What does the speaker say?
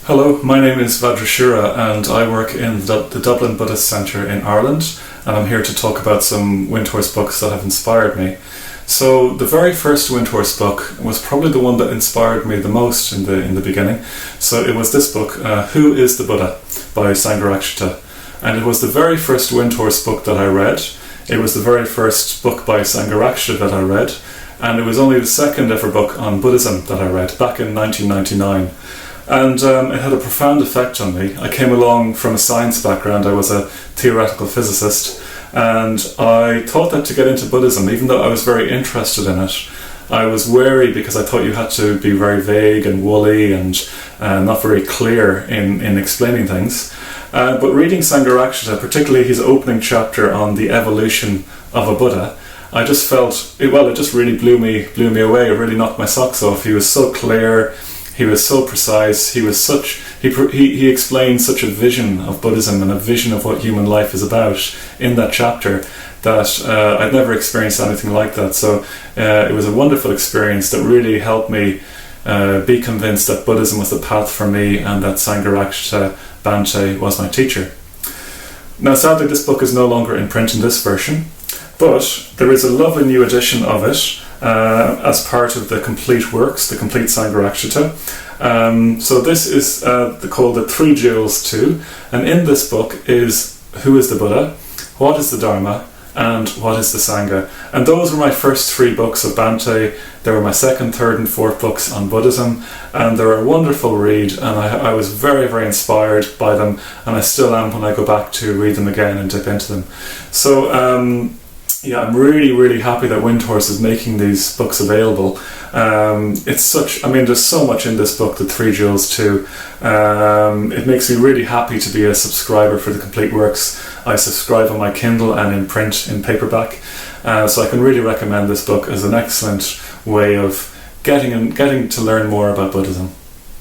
Hello, my name is Vajrashura and I work in the Dublin Buddhist Centre in Ireland, and I'm here to talk about some Windhorse books that have inspired me. So the very first Windhorse book was probably the one that inspired me the most in the beginning. So it was this book, Who is the Buddha by Sangharakshita. And it was the very first Windhorse book that I read. It was the very first book by Sangharakshita that I read, and it was only the second ever book on Buddhism that I read back in 1999. And it had a profound effect on me. I came along from a science background. I was a theoretical physicist, and I thought that to get into Buddhism, even though I was very interested in it, I was wary because I thought you had to be very vague and woolly and not very clear in explaining things. But reading Sangharakshita, particularly his opening chapter on the evolution of a Buddha, I just felt, it just really blew me away. It really knocked my socks off. He was so clear. He was so precise. He explained such a vision of Buddhism and a vision of what human life is about in that chapter that I'd never experienced anything like that. So it was a wonderful experience that really helped me be convinced that Buddhism was the path for me and that Sangharakshita Bhante was my teacher. Now sadly this book is no longer in print in this version, but there is a lovely new edition of it as part of the complete works, the complete Sangharakshita. So this is called the Three Jewels 2, and in this book is Who is the Buddha, What is the Dharma, and What is the Sangha. And those were my first three books of Bhante. They were my second, third and fourth books on Buddhism, and they're a wonderful read, and I was very, very inspired by them, and I still am when I go back to read them again and dip into them. So I'm really, really happy that Windhorse is making these books available. There's so much in this book, the Three Jewels 2. It makes me really happy to be a subscriber for the complete works. I subscribe on my Kindle and in print, in paperback. So I can really recommend this book as an excellent way of getting to learn more about Buddhism.